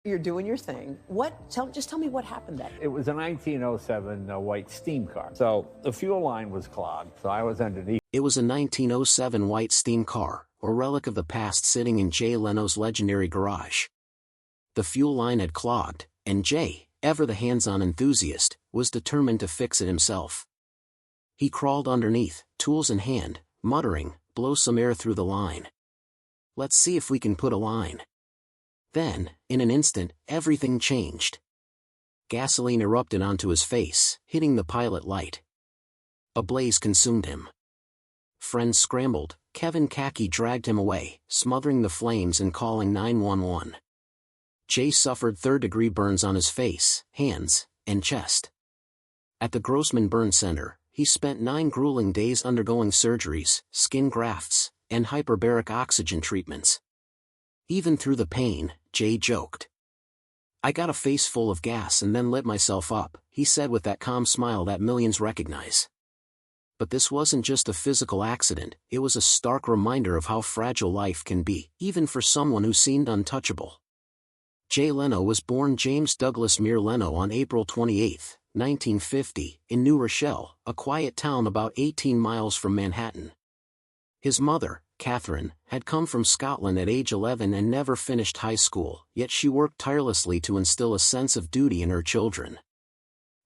You're doing your thing. Just tell me what happened that day. It was a 1907 white steam car. So the fuel line was clogged, so I was underneath. It was a 1907 white steam car, a relic of the past sitting in Jay Leno's legendary garage. The fuel line had clogged, and Jay, ever the hands-on enthusiast, was determined to fix it himself. He crawled underneath, tools in hand, muttering, "Blow some air through the line. Let's see if we can put a line." Then, in an instant, everything changed. Gasoline erupted onto his face, hitting the pilot light. A blaze consumed him. Friends scrambled. Kevin Kaki dragged him away, smothering the flames and calling 911. Jay suffered third-degree burns on his face, hands, and chest. At the Grossman Burn Center, he spent 9 grueling days undergoing surgeries, skin grafts, and hyperbaric oxygen treatments. Even through the pain, Jay joked. "I got a face full of gas and then lit myself up," he said with that calm smile that millions recognize. But this wasn't just a physical accident, it was a stark reminder of how fragile life can be, even for someone who seemed untouchable. Jay Leno was born James Douglas Muir Leno on April 28, 1950, in New Rochelle, a quiet town about 18 miles from Manhattan. His mother, Catherine, had come from Scotland at age 11 and never finished high school, yet she worked tirelessly to instill a sense of duty in her children.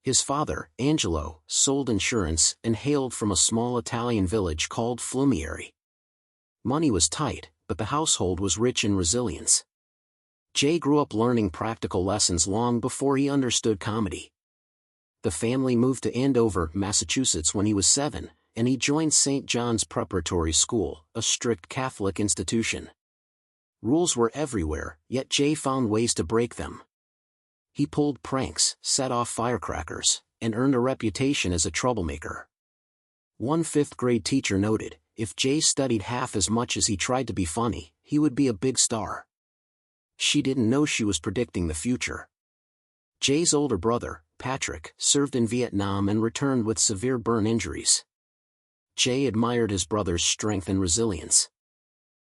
His father, Angelo, sold insurance and hailed from a small Italian village called Flumieri. Money was tight, but the household was rich in resilience. Jay grew up learning practical lessons long before he understood comedy. The family moved to Andover, Massachusetts when he was 7, and he joined St. John's Preparatory School, a strict Catholic institution. Rules were everywhere, yet Jay found ways to break them. He pulled pranks, set off firecrackers, and earned a reputation as a troublemaker. One fifth-grade teacher noted, if Jay studied half as much as he tried to be funny, he would be a big star. She didn't know she was predicting the future. Jay's older brother, Patrick, served in Vietnam and returned with severe burn injuries. Jay admired his brother's strength and resilience.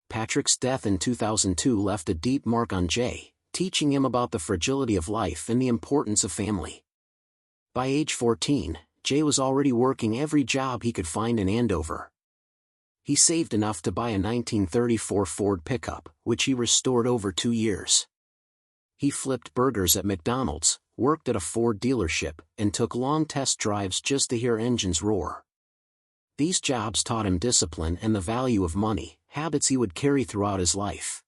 Patrick's death in 2002 left a deep mark on Jay, teaching him about the fragility of life and the importance of family. By age 14, Jay was already working every job he could find in Andover. He saved enough to buy a 1934 Ford pickup, which he restored over 2 years. He flipped burgers at McDonald's, worked at a Ford dealership, and took long test drives just to hear engines roar. These jobs taught him discipline and the value of money, habits he would carry throughout his life.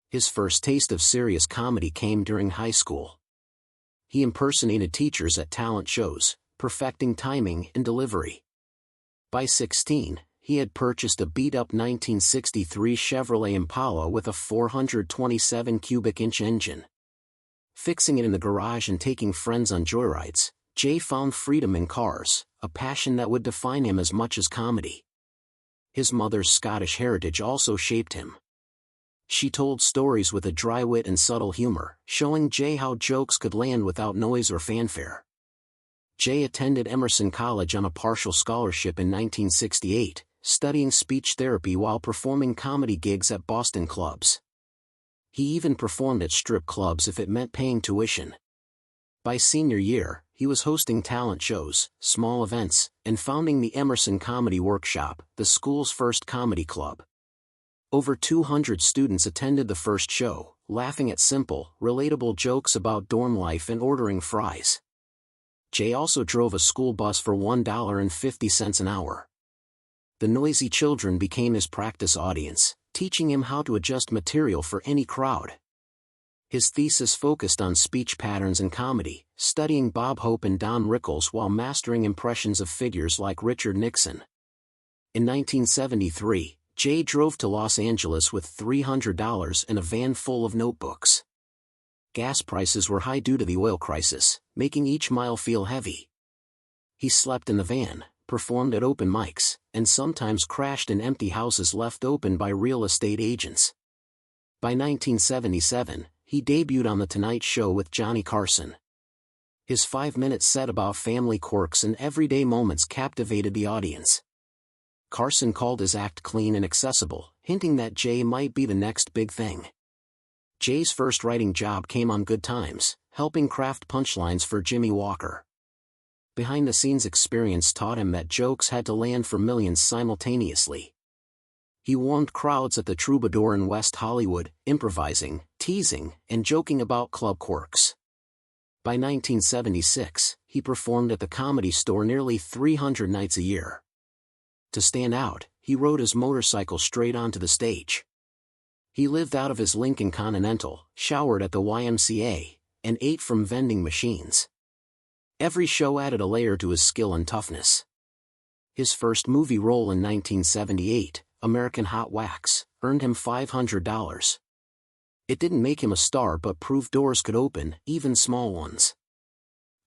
His first taste of serious comedy came during high school. He impersonated teachers at talent shows, perfecting timing and delivery. By 16, he had purchased a beat-up 1963 Chevrolet Impala with a 427 cubic inch engine. Fixing it in the garage and taking friends on joyrides, Jay found freedom in cars, a passion that would define him as much as comedy. His mother's Scottish heritage also shaped him. She told stories with a dry wit and subtle humor, showing Jay how jokes could land without noise or fanfare. Jay attended Emerson College on a partial scholarship in 1968, studying speech therapy while performing comedy gigs at Boston clubs. He even performed at strip clubs if it meant paying tuition. By senior year, he was hosting talent shows, small events, and founding the Emerson Comedy Workshop, the school's first comedy club. Over 200 students attended the first show, laughing at simple, relatable jokes about dorm life and ordering fries. Jay also drove a school bus for $1.50 an hour. The noisy children became his practice audience, teaching him how to adjust material for any crowd. His thesis focused on speech patterns and comedy, studying Bob Hope and Don Rickles while mastering impressions of figures like Richard Nixon. In 1973, Jay drove to Los Angeles with $300 and a van full of notebooks. Gas prices were high due to the oil crisis, making each mile feel heavy. He slept in the van, performed at open mics, and sometimes crashed in empty houses left open by real estate agents. By 1977, he debuted on The Tonight Show with Johnny Carson. His 5-minute set about family quirks and everyday moments captivated the audience. Carson called his act clean and accessible, hinting that Jay might be the next big thing. Jay's first writing job came on Good Times, helping craft punchlines for Jimmy Walker. Behind-the-scenes experience taught him that jokes had to land for millions simultaneously. He warmed crowds at the Troubadour in West Hollywood, improvising, teasing, and joking about club quirks. By 1976, he performed at the Comedy Store nearly 300 nights a year. To stand out, he rode his motorcycle straight onto the stage. He lived out of his Lincoln Continental, showered at the YMCA, and ate from vending machines. Every show added a layer to his skill and toughness. His first movie role in 1978, American Hot Wax, earned him $500. It didn't make him a star but proved doors could open, even small ones.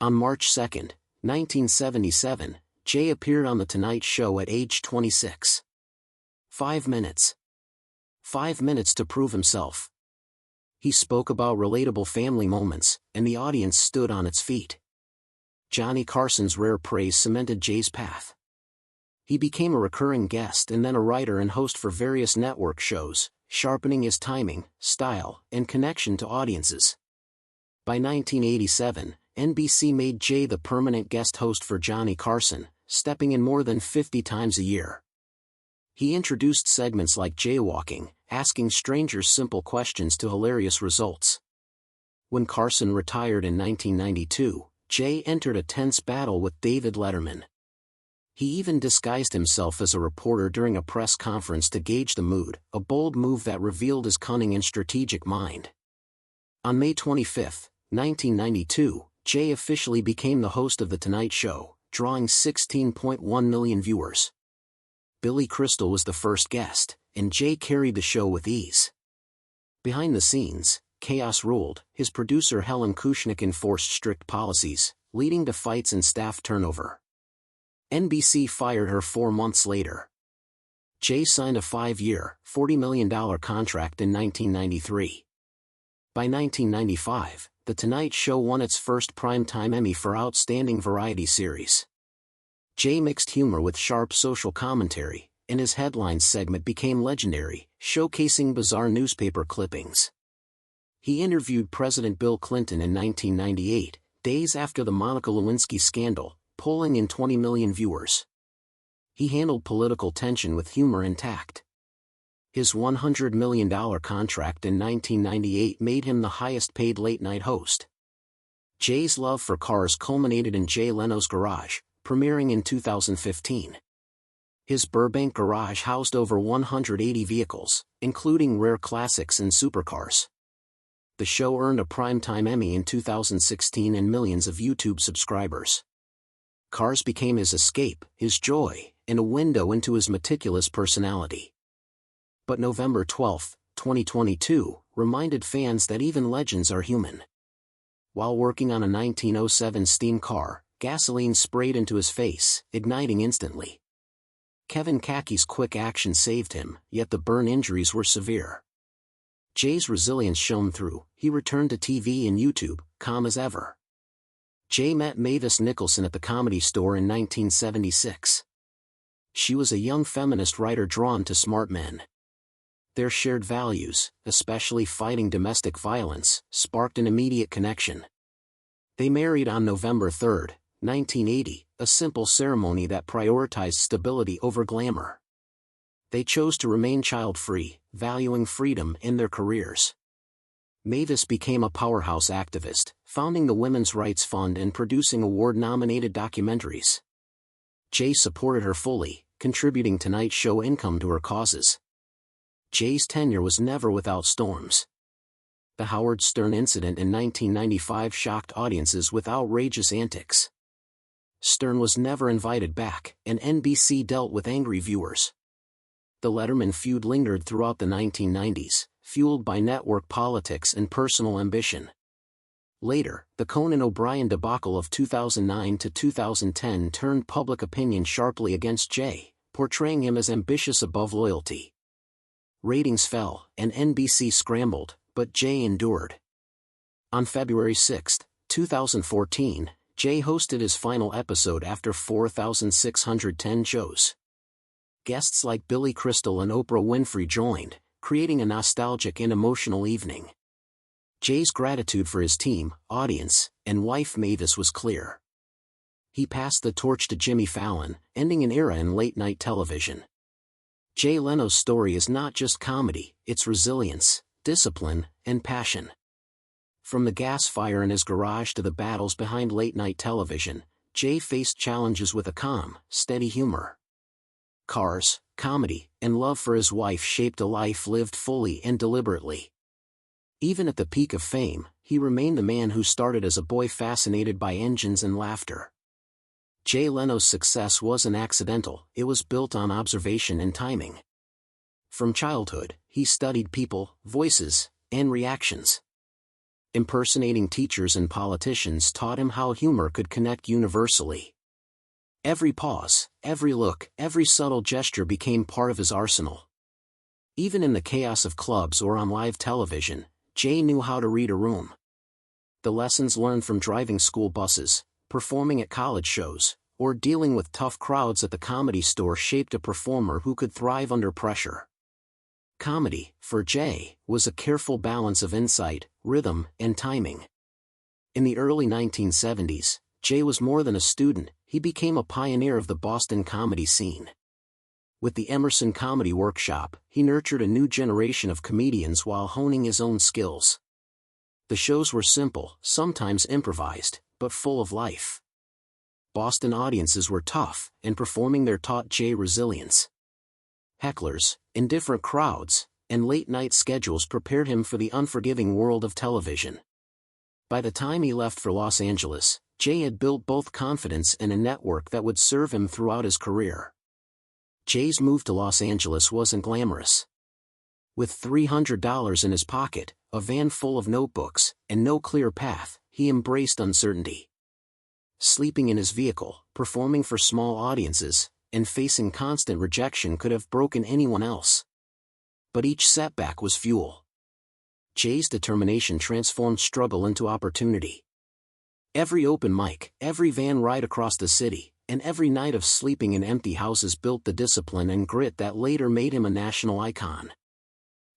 On March 2, 1977, Jay appeared on The Tonight Show at age 26. 5 minutes. 5 minutes to prove himself. He spoke about relatable family moments, and the audience stood on its feet. Johnny Carson's rare praise cemented Jay's path. He became a recurring guest and then a writer and host for various network shows, sharpening his timing, style, and connection to audiences. By 1987, NBC made Jay the permanent guest host for Johnny Carson, stepping in more than 50 times a year. He introduced segments like jaywalking, asking strangers simple questions to hilarious results. When Carson retired in 1992, Jay entered a tense battle with David Letterman. He even disguised himself as a reporter during a press conference to gauge the mood, a bold move that revealed his cunning and strategic mind. On May 25, 1992, Jay officially became the host of The Tonight Show, drawing 16.1 million viewers. Billy Crystal was the first guest, and Jay carried the show with ease. Behind the scenes, chaos ruled. His producer Helen Kushnick enforced strict policies, leading to fights and staff turnover. NBC fired her 4 months later. Jay signed a 5-year, $40 million contract in 1993. By 1995, The Tonight Show won its first Primetime Emmy for Outstanding Variety Series. Jay mixed humor with sharp social commentary, and his headlines segment became legendary, showcasing bizarre newspaper clippings. He interviewed President Bill Clinton in 1998, days after the Monica Lewinsky scandal, pulling in 20 million viewers. He handled political tension with humor and tact. His $100 million contract in 1998 made him the highest-paid late-night host. Jay's love for cars culminated in Jay Leno's Garage, premiering in 2015. His Burbank garage housed over 180 vehicles, including rare classics and supercars. The show earned a Primetime Emmy in 2016 and millions of YouTube subscribers. Cars became his escape, his joy, and a window into his meticulous personality. But November 12, 2022, reminded fans that even legends are human. While working on a 1907 steam car, gasoline sprayed into his face, igniting instantly. Kevin Kaki's quick action saved him, yet the burn injuries were severe. Jay's resilience shone through. He returned to TV and YouTube, calm as ever. Jay met Mavis Nicholson at the Comedy Store in 1976. She was a young feminist writer drawn to smart men. Their shared values, especially fighting domestic violence, sparked an immediate connection. They married on November 3, 1980, a simple ceremony that prioritized stability over glamour. They chose to remain child-free, valuing freedom in their careers. Mavis became a powerhouse activist, founding the Women's Rights Fund and producing award-nominated documentaries. Jay supported her fully, contributing Tonight Show income to her causes. Jay's tenure was never without storms. The Howard Stern incident in 1995 shocked audiences with outrageous antics. Stern was never invited back, and NBC dealt with angry viewers. The Letterman feud lingered throughout the 1990s, fueled by network politics and personal ambition. Later, the Conan O'Brien debacle of 2009 to 2010 turned public opinion sharply against Jay, portraying him as ambitious above loyalty. Ratings fell, and NBC scrambled, but Jay endured. On February 6, 2014, Jay hosted his final episode after 4,610 shows. Guests like Billy Crystal and Oprah Winfrey joined, creating a nostalgic and emotional evening. Jay's gratitude for his team, audience, and wife Mavis was clear. He passed the torch to Jimmy Fallon, ending an era in late-night television. Jay Leno's story is not just comedy, it's resilience, discipline, and passion. From the gas fire in his garage to the battles behind late-night television, Jay faced challenges with a calm, steady humor. Cars, comedy, and love for his wife shaped a life lived fully and deliberately. Even at the peak of fame, he remained the man who started as a boy fascinated by engines and laughter. Jay Leno's success wasn't accidental, it was built on observation and timing. From childhood, he studied people, voices, and reactions. Impersonating teachers and politicians taught him how humor could connect universally. Every pause, every look, every subtle gesture became part of his arsenal. Even in the chaos of clubs or on live television, Jay knew how to read a room. The lessons learned from driving school buses, performing at college shows, or dealing with tough crowds at the Comedy Store shaped a performer who could thrive under pressure. Comedy, for Jay, was a careful balance of insight, rhythm, and timing. In the early 1970s, Jay was more than a student, he became a pioneer of the Boston comedy scene. With the Emerson Comedy Workshop, he nurtured a new generation of comedians while honing his own skills. The shows were simple, sometimes improvised, but full of life. Boston audiences were tough, and performing there taught Jay resilience. Hecklers, indifferent crowds, and late-night schedules prepared him for the unforgiving world of television. By the time he left for Los Angeles, Jay had built both confidence and a network that would serve him throughout his career. Jay's move to Los Angeles wasn't glamorous. With $300 in his pocket, a van full of notebooks, and no clear path, he embraced uncertainty. Sleeping in his vehicle, performing for small audiences, and facing constant rejection could have broken anyone else. But each setback was fuel. Jay's determination transformed struggle into opportunity. Every open mic, every van ride across the city, and every night of sleeping in empty houses built the discipline and grit that later made him a national icon.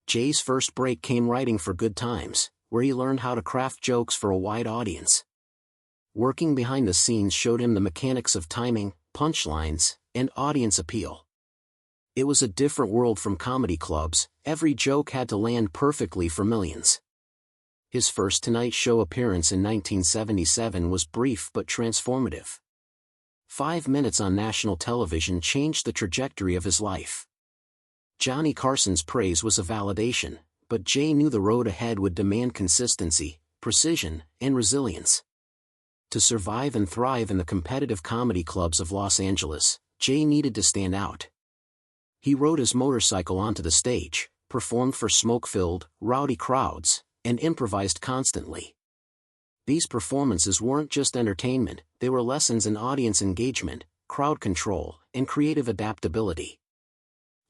Jay's first break came writing for Good Times, where he learned how to craft jokes for a wide audience. Working behind the scenes showed him the mechanics of timing, punchlines, and audience appeal. It was a different world from comedy clubs, every joke had to land perfectly for millions. His first Tonight Show appearance in 1977 was brief but transformative. 5 minutes on national television changed the trajectory of his life. Johnny Carson's praise was a validation, but Jay knew the road ahead would demand consistency, precision, and resilience. To survive and thrive in the competitive comedy clubs of Los Angeles, Jay needed to stand out. He rode his motorcycle onto the stage, performed for smoke-filled, rowdy crowds, and improvised constantly. These performances weren't just entertainment, they were lessons in audience engagement, crowd control, and creative adaptability.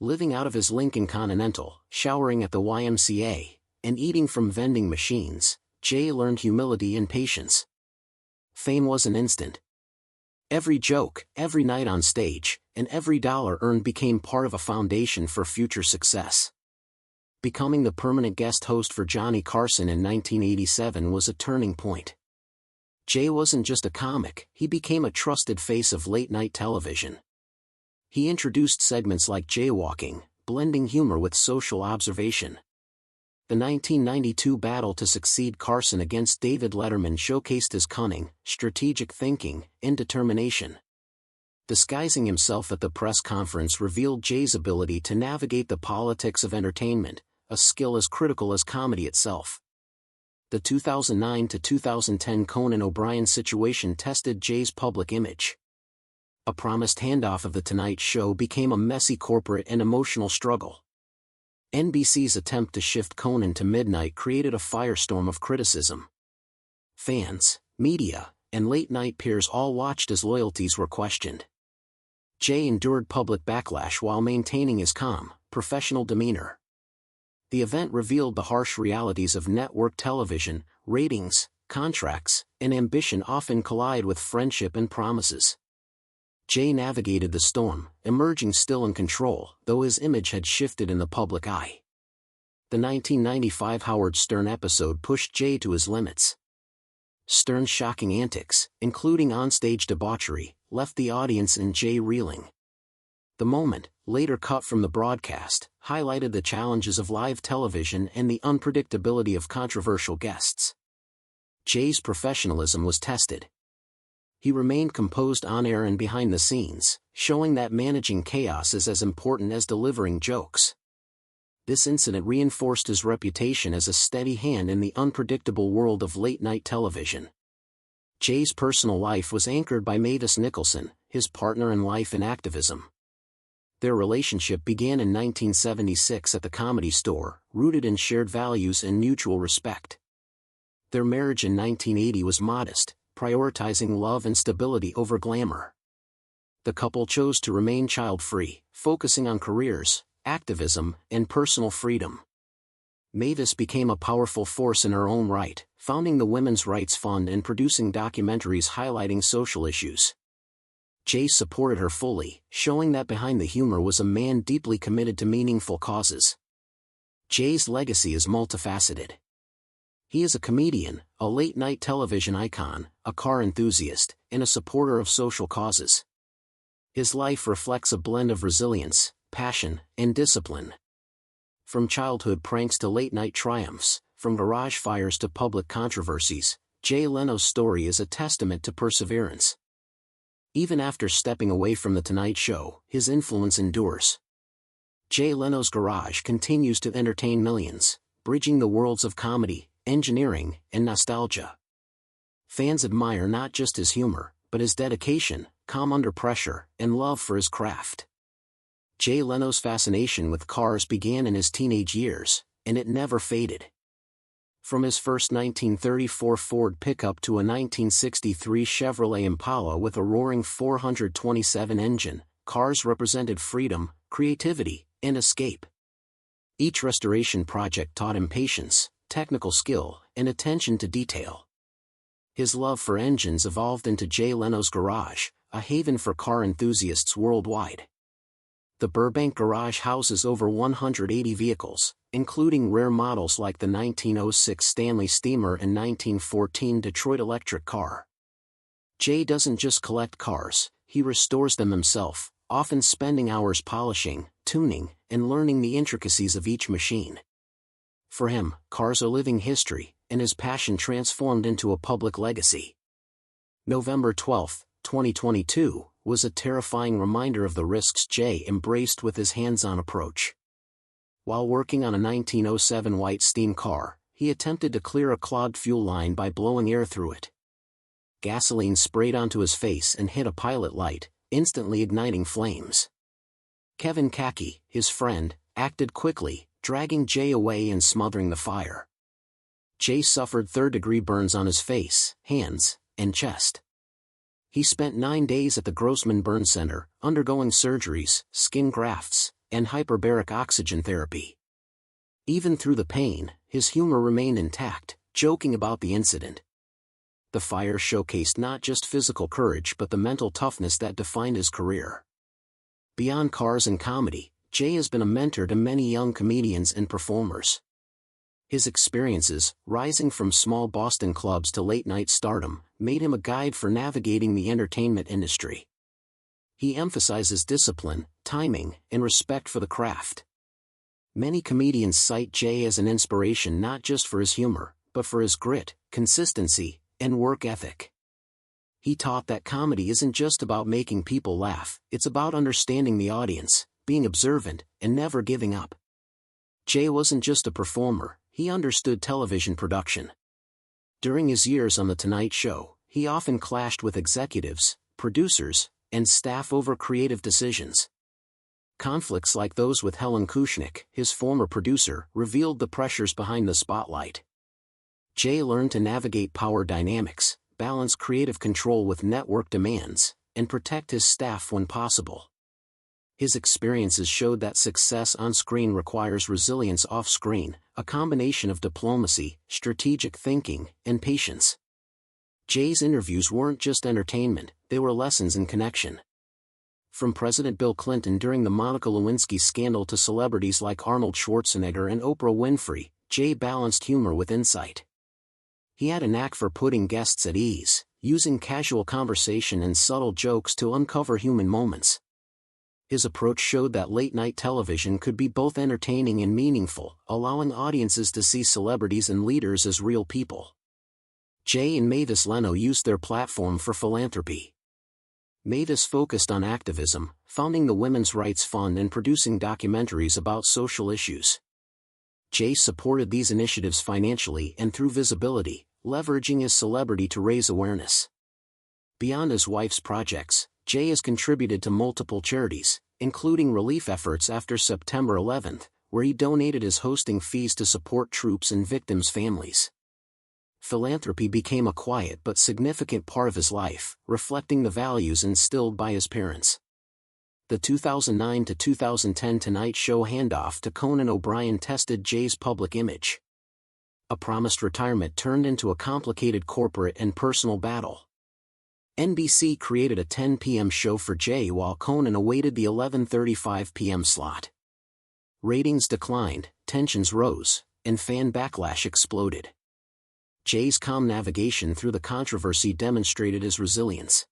Living out of his Lincoln Continental, showering at the YMCA, and eating from vending machines, Jay learned humility and patience. Fame wasn't instant. Every joke, every night on stage, and every dollar earned became part of a foundation for future success. Becoming the permanent guest host for Johnny Carson in 1987 was a turning point. Jay wasn't just a comic, he became a trusted face of late-night television. He introduced segments like jaywalking, blending humor with social observation. The 1992 battle to succeed Carson against David Letterman showcased his cunning, strategic thinking, and determination. Disguising himself at the press conference revealed Jay's ability to navigate the politics of entertainment, a skill as critical as comedy itself. The 2009 to 2010 Conan O'Brien situation tested Jay's public image. A promised handoff of The Tonight Show became a messy corporate and emotional struggle. NBC's attempt to shift Conan to midnight created a firestorm of criticism. Fans, media, and late-night peers all watched as loyalties were questioned. Jay endured public backlash while maintaining his calm, professional demeanor. The event revealed the harsh realities of network television. Ratings, contracts, and ambition often collide with friendship and promises. Jay navigated the storm, emerging still in control, though his image had shifted in the public eye. The 1995 Howard Stern episode pushed Jay to his limits. Stern's shocking antics, including onstage debauchery, left the audience and Jay reeling. The moment, later cut from the broadcast, highlighted the challenges of live television and the unpredictability of controversial guests. Jay's professionalism was tested. He remained composed on air and behind the scenes, showing that managing chaos is as important as delivering jokes. This incident reinforced his reputation as a steady hand in the unpredictable world of late-night television. Jay's personal life was anchored by Mavis Nicholson, his partner in life and activism. Their relationship began in 1976 at the Comedy Store, rooted in shared values and mutual respect. Their marriage in 1980 was modest, prioritizing love and stability over glamour. The couple chose to remain child-free, focusing on careers, activism, and personal freedom. Mavis became a powerful force in her own right, founding the Women's Rights Fund and producing documentaries highlighting social issues. Jay supported her fully, showing that behind the humor was a man deeply committed to meaningful causes. Jay's legacy is multifaceted. He is a comedian, a late-night television icon, a car enthusiast, and a supporter of social causes. His life reflects a blend of resilience, passion, and discipline. From childhood pranks to late-night triumphs, from garage fires to public controversies, Jay Leno's story is a testament to perseverance. Even after stepping away from The Tonight Show, his influence endures. Jay Leno's garage continues to entertain millions, bridging the worlds of comedy, engineering, and nostalgia. Fans admire not just his humor, but his dedication, calm under pressure, and love for his craft. Jay Leno's fascination with cars began in his teenage years, and it never faded. From his first 1934 Ford pickup to a 1963 Chevrolet Impala with a roaring 427 engine, cars represented freedom, creativity, and escape. Each restoration project taught him patience, technical skill, and attention to detail. His love for engines evolved into Jay Leno's Garage, a haven for car enthusiasts worldwide. The Burbank Garage houses over 180 vehicles, including rare models like the 1906 Stanley Steamer and 1914 Detroit electric car. Jay doesn't just collect cars, he restores them himself, often spending hours polishing, tuning, and learning the intricacies of each machine. For him, cars are living history, and his passion transformed into a public legacy. November 12, 2022, was a terrifying reminder of the risks Jay embraced with his hands-on approach. While working on a 1907 white steam car, he attempted to clear a clogged fuel line by blowing air through it. Gasoline sprayed onto his face and hit a pilot light, instantly igniting flames. Kevin Kaki, his friend, acted quickly, dragging Jay away and smothering the fire. Jay suffered third-degree burns on his face, hands, and chest. He spent 9 days at the Grossman Burn Center, undergoing surgeries, skin grafts, and hyperbaric oxygen therapy. Even through the pain, his humor remained intact, joking about the incident. The fire showcased not just physical courage but the mental toughness that defined his career. Beyond cars and comedy, Jay has been a mentor to many young comedians and performers. His experiences, rising from small Boston clubs to late-night stardom, made him a guide for navigating the entertainment industry. He emphasizes discipline, timing, and respect for the craft. Many comedians cite Jay as an inspiration not just for his humor, but for his grit, consistency, and work ethic. He taught that comedy isn't just about making people laugh, it's about understanding the audience, being observant, and never giving up. Jay wasn't just a performer, he understood television production. During his years on The Tonight Show, he often clashed with executives, producers, and staff over creative decisions. Conflicts like those with Helen Kushnick, his former producer, revealed the pressures behind the spotlight. Jay learned to navigate power dynamics, balance creative control with network demands, and protect his staff when possible. His experiences showed that success on screen requires resilience off-screen, a combination of diplomacy, strategic thinking, and patience. Jay's interviews weren't just entertainment, they were lessons in connection. From President Bill Clinton during the Monica Lewinsky scandal to celebrities like Arnold Schwarzenegger and Oprah Winfrey, Jay balanced humor with insight. He had a knack for putting guests at ease, using casual conversation and subtle jokes to uncover human moments. His approach showed that late-night television could be both entertaining and meaningful, allowing audiences to see celebrities and leaders as real people. Jay and Mavis Leno used their platform for philanthropy. Mavis focused on activism, founding the Women's Rights Fund and producing documentaries about social issues. Jay supported these initiatives financially and through visibility, leveraging his celebrity to raise awareness. Beyond his wife's projects, Jay has contributed to multiple charities, including relief efforts after September 11, where he donated his hosting fees to support troops and victims' families. Philanthropy became a quiet but significant part of his life, reflecting the values instilled by his parents. The 2009 to 2010 Tonight Show handoff to Conan O'Brien tested Jay's public image. A promised retirement turned into a complicated corporate and personal battle. NBC created a 10 p.m. show for Jay while Conan awaited the 11:35 p.m. slot. Ratings declined, tensions rose, and fan backlash exploded. Jay's calm navigation through the controversy demonstrated his resilience.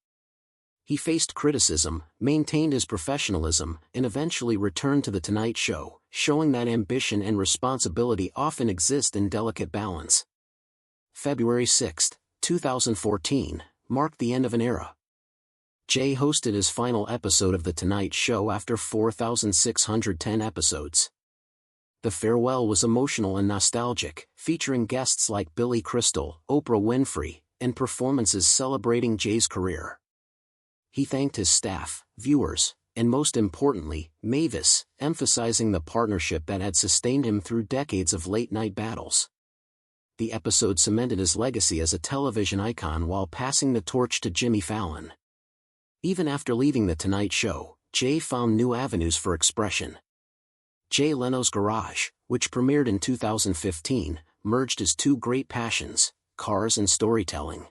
He faced criticism, maintained his professionalism, and eventually returned to The Tonight Show, showing that ambition and responsibility often exist in delicate balance. February 6, 2014, marked the end of an era. Jay hosted his final episode of The Tonight Show after 4,610 episodes. The farewell was emotional and nostalgic, featuring guests like Billy Crystal, Oprah Winfrey, and performances celebrating Jay's career. He thanked his staff, viewers, and most importantly, Mavis, emphasizing the partnership that had sustained him through decades of late-night battles. The episode cemented his legacy as a television icon while passing the torch to Jimmy Fallon. Even after leaving The Tonight Show, Jay found new avenues for expression. Jay Leno's Garage, which premiered in 2015, merged his two great passions, cars and storytelling.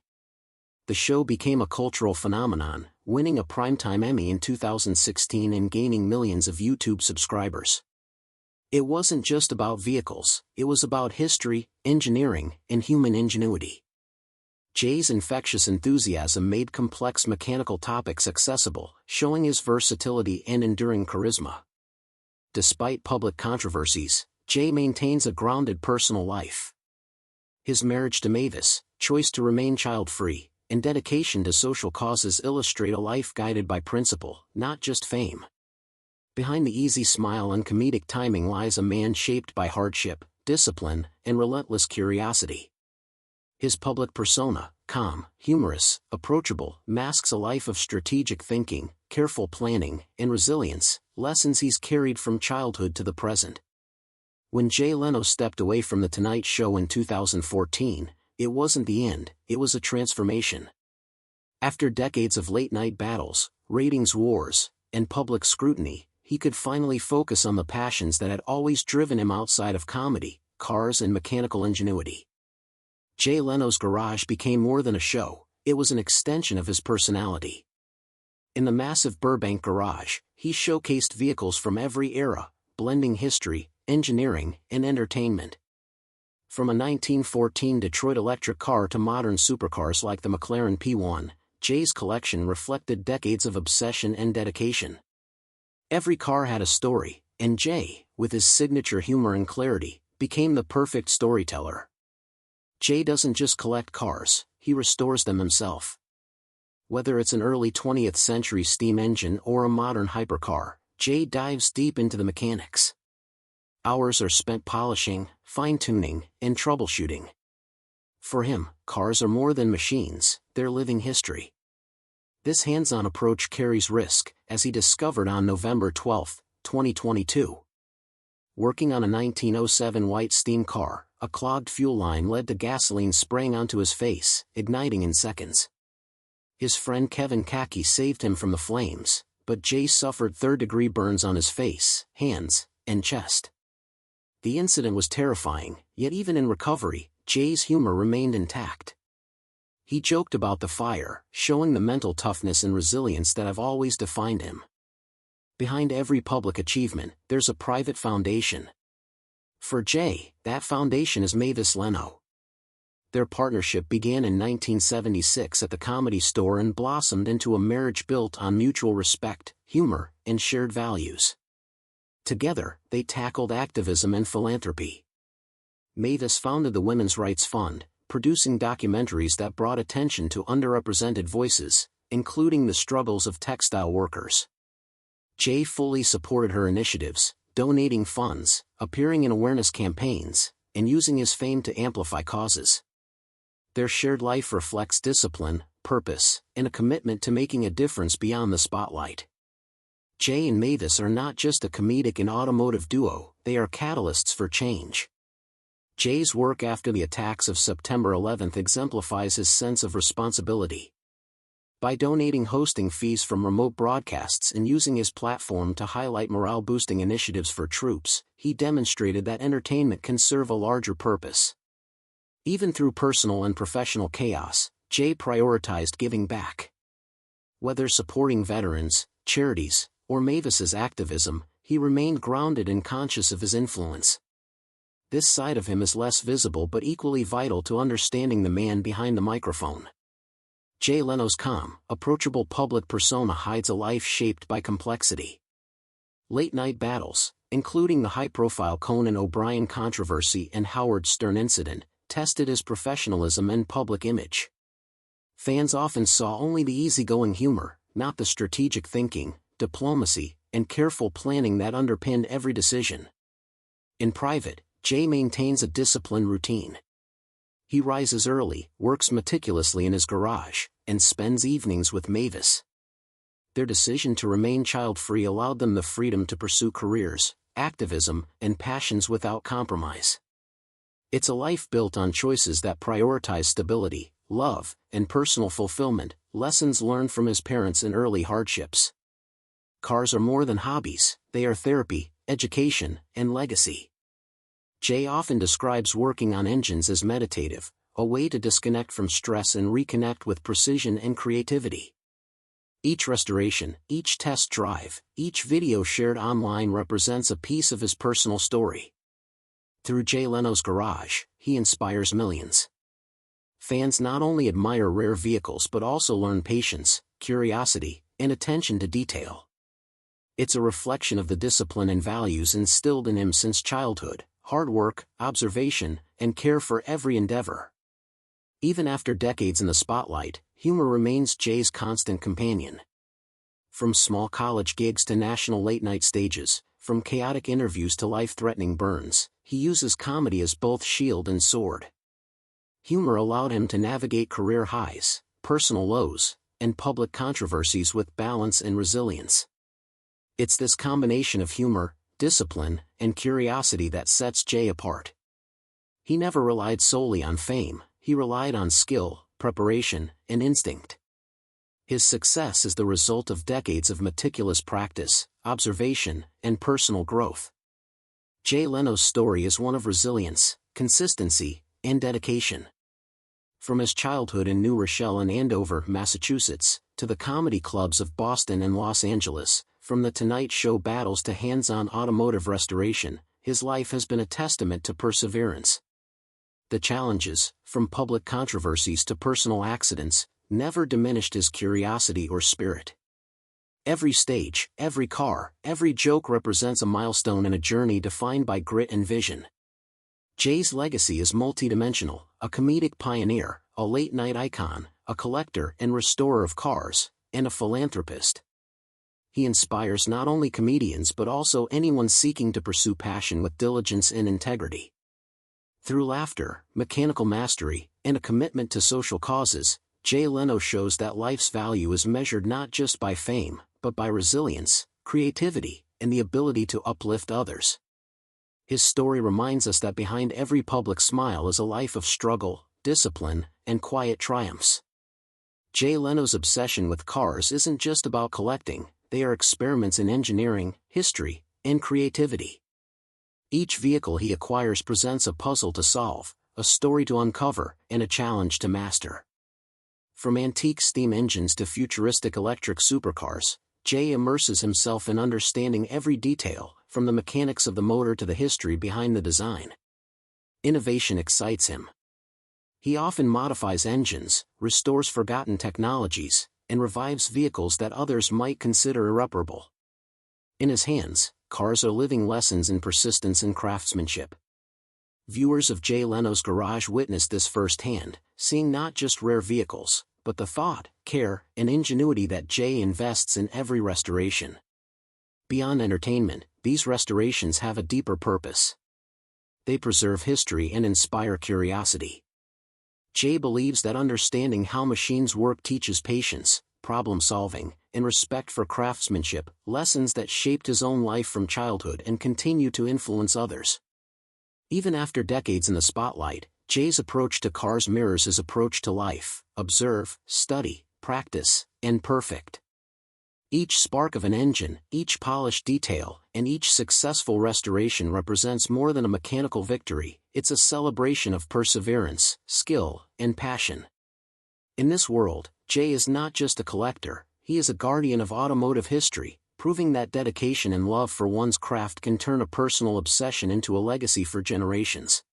The show became a cultural phenomenon, winning a Primetime Emmy in 2016 and gaining millions of YouTube subscribers. It wasn't just about vehicles, it was about history, engineering, and human ingenuity. Jay's infectious enthusiasm made complex mechanical topics accessible, showing his versatility and enduring charisma. Despite public controversies, Jay maintains a grounded personal life. His marriage to Mavis, choice to remain child-free, and dedication to social causes illustrate a life guided by principle, not just fame. Behind the easy smile and comedic timing lies a man shaped by hardship, discipline, and relentless curiosity. His public persona, calm, humorous, approachable, masks a life of strategic thinking, careful planning, and resilience, lessons he's carried from childhood to the present. When Jay Leno stepped away from The Tonight Show in 2014, it wasn't the end, it was a transformation. After decades of late-night battles, ratings wars, and public scrutiny, he could finally focus on the passions that had always driven him outside of comedy, cars and mechanical ingenuity. Jay Leno's Garage became more than a show, it was an extension of his personality. In the massive Burbank garage, he showcased vehicles from every era, blending history, engineering, and entertainment. From a 1914 Detroit electric car to modern supercars like the McLaren P1, Jay's collection reflected decades of obsession and dedication. Every car had a story, and Jay, with his signature humor and clarity, became the perfect storyteller. Jay doesn't just collect cars, he restores them himself. Whether it's an early 20th century steam engine or a modern hypercar, Jay dives deep into the mechanics. Hours are spent polishing, fine-tuning, and troubleshooting. For him, cars are more than machines, they're living history. This hands-on approach carries risk, as he discovered on November 12, 2022. Working on a 1907 white steam car, a clogged fuel line led to gasoline spraying onto his face, igniting in seconds. His friend Kevin Kaki saved him from the flames, but Jay suffered third-degree burns on his face, hands, and chest. The incident was terrifying, yet even in recovery, Jay's humor remained intact. He joked about the fire, showing the mental toughness and resilience that have always defined him. Behind every public achievement, there's a private foundation. For Jay, that foundation is Mavis Leno. Their partnership began in 1976 at the Comedy Store and blossomed into a marriage built on mutual respect, humor, and shared values. Together, they tackled activism and philanthropy. Mavis founded the Women's Rights Fund, producing documentaries that brought attention to underrepresented voices, including the struggles of textile workers. Jay fully supported her initiatives, donating funds, appearing in awareness campaigns, and using his fame to amplify causes. Their shared life reflects discipline, purpose, and a commitment to making a difference beyond the spotlight. Jay and Mavis are not just a comedic and automotive duo, they are catalysts for change. Jay's work after the attacks of September 11 exemplifies his sense of responsibility. By donating hosting fees from remote broadcasts and using his platform to highlight morale-boosting initiatives for troops, he demonstrated that entertainment can serve a larger purpose. Even through personal and professional chaos, Jay prioritized giving back. Whether supporting veterans, charities, or Mavis's activism, he remained grounded and conscious of his influence. This side of him is less visible but equally vital to understanding the man behind the microphone. Jay Leno's calm, approachable public persona hides a life shaped by complexity. Late-night battles, including the high-profile Conan O'Brien controversy and Howard Stern incident, tested his professionalism and public image. Fans often saw only the easygoing humor, not the strategic thinking, diplomacy, and careful planning that underpinned every decision. In private, Jay maintains a disciplined routine. He rises early, works meticulously in his garage, and spends evenings with Mavis. Their decision to remain child-free allowed them the freedom to pursue careers, activism, and passions without compromise. It's a life built on choices that prioritize stability, love, and personal fulfillment, lessons learned from his parents in early hardships. Cars are more than hobbies, they are therapy, education, and legacy. Jay often describes working on engines as meditative, a way to disconnect from stress and reconnect with precision and creativity. Each restoration, each test drive, each video shared online represents a piece of his personal story. Through Jay Leno's garage, he inspires millions. Fans not only admire rare vehicles but also learn patience, curiosity, and attention to detail. It's a reflection of the discipline and values instilled in him since childhood: hard work, observation, and care for every endeavor. Even after decades in the spotlight, humor remains Jay's constant companion. From small college gigs to national late-night stages, from chaotic interviews to life-threatening burns, he uses comedy as both shield and sword. Humor allowed him to navigate career highs, personal lows, and public controversies with balance and resilience. It's this combination of humor, discipline, and curiosity that sets Jay apart. He never relied solely on fame, he relied on skill, preparation, and instinct. His success is the result of decades of meticulous practice, observation, and personal growth. Jay Leno's story is one of resilience, consistency, and dedication. From his childhood in New Rochelle and Andover, Massachusetts, to the comedy clubs of Boston and Los Angeles, from the Tonight Show battles to hands-on automotive restoration, his life has been a testament to perseverance. The challenges, from public controversies to personal accidents, never diminished his curiosity or spirit. Every stage, every car, every joke represents a milestone in a journey defined by grit and vision. Jay's legacy is multidimensional: a comedic pioneer, a late-night icon, a collector and restorer of cars, and a philanthropist. He inspires not only comedians but also anyone seeking to pursue passion with diligence and integrity. Through laughter, mechanical mastery, and a commitment to social causes, Jay Leno shows that life's value is measured not just by fame, but by resilience, creativity, and the ability to uplift others. His story reminds us that behind every public smile is a life of struggle, discipline, and quiet triumphs. Jay Leno's obsession with cars isn't just about collecting, they are experiments in engineering, history, and creativity. Each vehicle he acquires presents a puzzle to solve, a story to uncover, and a challenge to master. From antique steam engines to futuristic electric supercars, Jay immerses himself in understanding every detail, from the mechanics of the motor to the history behind the design. Innovation excites him. He often modifies engines, restores forgotten technologies, and revives vehicles that others might consider irreparable. In his hands, cars are living lessons in persistence and craftsmanship. Viewers of Jay Leno's Garage witnessed this firsthand, seeing not just rare vehicles, but the thought, care, and ingenuity that Jay invests in every restoration. Beyond entertainment, these restorations have a deeper purpose. They preserve history and inspire curiosity. Jay believes that understanding how machines work teaches patience, problem-solving, and respect for craftsmanship, lessons that shaped his own life from childhood and continue to influence others. Even after decades in the spotlight, Jay's approach to cars mirrors his approach to life: observe, study, practice, and perfect. Each spark of an engine, each polished detail, and each successful restoration represents more than a mechanical victory. It's a celebration of perseverance, skill, and passion. In this world, Jay is not just a collector, he is a guardian of automotive history, proving that dedication and love for one's craft can turn a personal obsession into a legacy for generations.